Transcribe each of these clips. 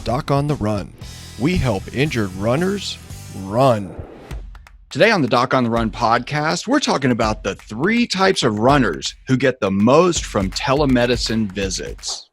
Doc on the Run. We help injured runners run. Today on the Doc on the Run podcast, we're talking about the 3 types of runners who get the most from telemedicine visits.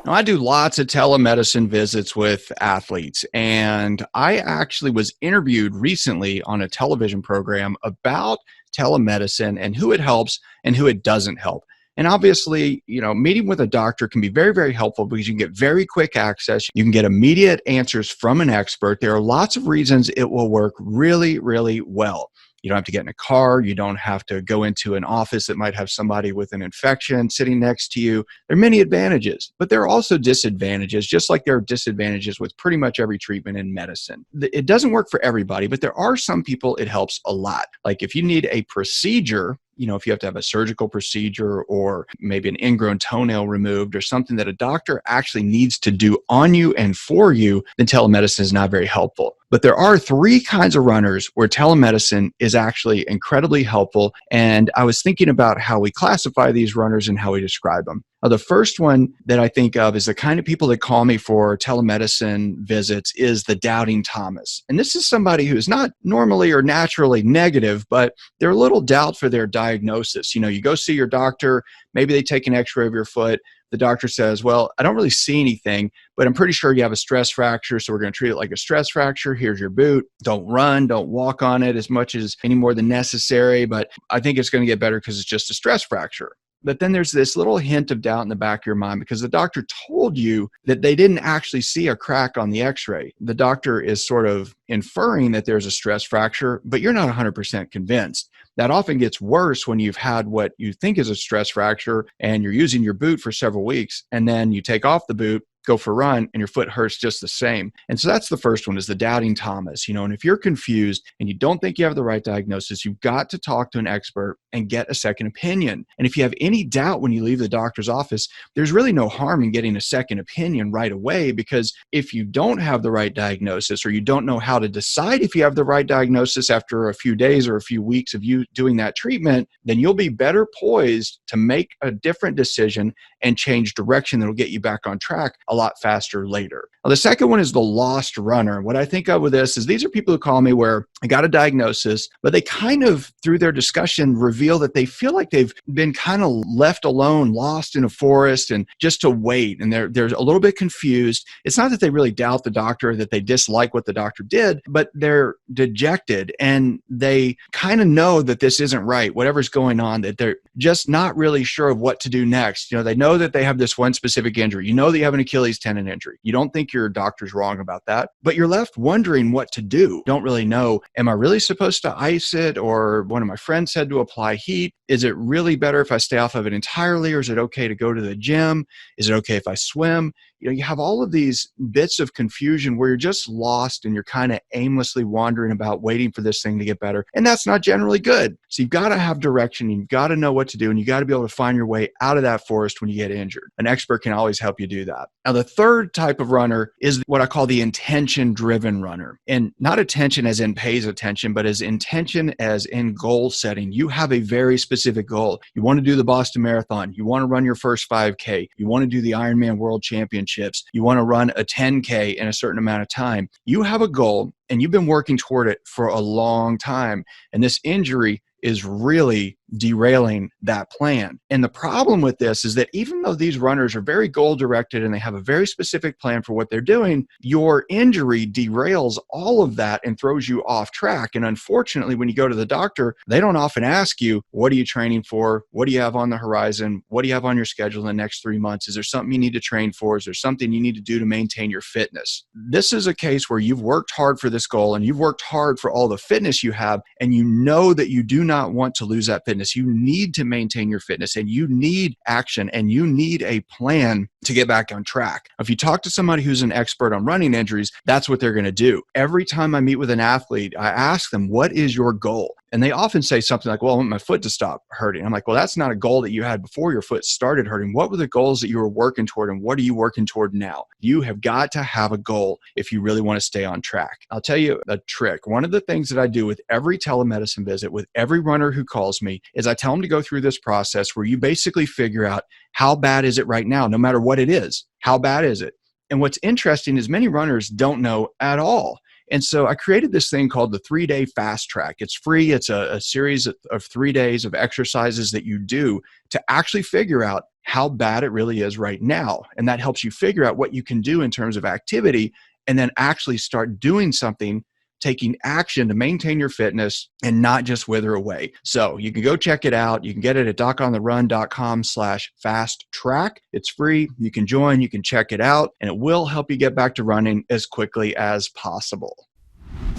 Now, I do lots of telemedicine visits with athletes, and I actually was interviewed recently on a television program about telemedicine and who it helps and who it doesn't help. And obviously, meeting with a doctor can be very, very helpful because you can get very quick access. You can get immediate answers from an expert. There are lots of reasons it will work really, really well. You don't have to get in a car. You don't have to go into an office that might have somebody with an infection sitting next to you. There are many advantages, but there are also disadvantages, just like there are disadvantages with pretty much every treatment in medicine. It doesn't work for everybody, but there are some people it helps a lot. Like if you need a procedure, if you have to have a surgical procedure or maybe an ingrown toenail removed or something that a doctor actually needs to do on you and for you, then telemedicine is not very helpful. But there are 3 kinds of runners where telemedicine is actually incredibly helpful. And I was thinking about how we classify these runners and how we describe them. The first one that I think of is the kind of people that call me for telemedicine visits is the doubting Thomas. And this is somebody who's not normally or naturally negative, but they're a little doubt for their diagnosis. You go see your doctor, maybe they take an x-ray of your foot. The doctor says, well, I don't really see anything, but I'm pretty sure you have a stress fracture, so we're going to treat it like a stress fracture. Here's your boot. Don't run, don't walk on it as much as any more than necessary, but I think it's going to get better because it's just a stress fracture. But then there's this little hint of doubt in the back of your mind because the doctor told you that they didn't actually see a crack on the x-ray. The doctor is sort of inferring that there's a stress fracture, but you're not 100% convinced. That often gets worse when you've had what you think is a stress fracture and you're using your boot for several weeks, and then you take off the boot, go for a run, and your foot hurts just the same. And so that's the first one, is the doubting Thomas. And if you're confused and you don't think you have the right diagnosis, you've got to talk to an expert and get a second opinion. And if you have any doubt when you leave the doctor's office, there's really no harm in getting a second opinion right away, because if you don't have the right diagnosis or you don't know how to decide if you have the right diagnosis after a few days or a few weeks of you doing that treatment, then you'll be better poised to make a different decision and change direction that'll get you back on track a lot faster later. Now, the second one is the lost runner. What I think of with this is these are people who call me where I got a diagnosis, but they kind of, through their discussion, reveal that they feel like they've been kind of left alone, lost in a forest, and just to wait. And they're a little bit confused. It's not that they really doubt the doctor, that they dislike what the doctor did, but they're dejected and they kind of know that this isn't right, whatever's going on, that they're just not really sure of what to do next. They know that they have this one specific injury. You know that you have an Achilles tendon injury. You don't think your doctor's wrong about that, but you're left wondering what to do. Don't really know, am I really supposed to ice it? Or one of my friends said to apply heat. Is it really better if I stay off of it entirely? Or is it okay to go to the gym? Is it okay if I swim? You have all of these bits of confusion where you're just lost and you're kind of aimlessly wandering about waiting for this thing to get better. And that's not generally good. So you've got to have direction. You've got to know what to do. And you got to be able to find your way out of that forest when you get injured. An expert can always help you do that. Now, the third type of runner is what I call the intention-driven runner. And not attention as in pays attention, but as intention as in goal setting. You have a very specific goal. You want to do the Boston Marathon. You want to run your first 5K. You want to do the Ironman World Championship. You want to run a 10K in a certain amount of time. You have a goal and you've been working toward it for a long time. And this injury is really derailing that plan. And the problem with this is that even though these runners are very goal-directed and they have a very specific plan for what they're doing, your injury derails all of that and throws you off track. And unfortunately, when you go to the doctor, they don't often ask you, what are you training for? What do you have on the horizon? What do you have on your schedule in the next 3 months? Is there something you need to train for? Is there something you need to do to maintain your fitness? This is a case where you've worked hard for this goal and you've worked hard for all the fitness you have, and you know that you do not want to lose that fitness. You need to maintain your fitness, and you need action, and you need a plan to get back on track. If you talk to somebody who's an expert on running injuries, that's what they're going to do. Every time I meet with an athlete, I ask them, what is your goal? And they often say something like, well, I want my foot to stop hurting. I'm like, well, that's not a goal that you had before your foot started hurting. What were the goals that you were working toward, and what are you working toward now? You have got to have a goal if you really want to stay on track. I'll tell you a trick. One of the things that I do with every telemedicine visit, with every runner who calls me, is I tell them to go through this process where you basically figure out, how bad is it right now, no matter what it is? How bad is it? And what's interesting is many runners don't know at all. And so I created this thing called the 3-day fast track. It's free. It's a series of 3 days of exercises that you do to actually figure out how bad it really is right now. And that helps you figure out what you can do in terms of activity and then actually start doing something, taking action to maintain your fitness and not just wither away. So you can go check it out. You can get it at docontherun.com/fast track. It's free. You can join, you can check it out, and it will help you get back to running as quickly as possible.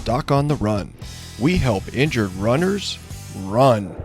Doc on the Run. We help injured runners run.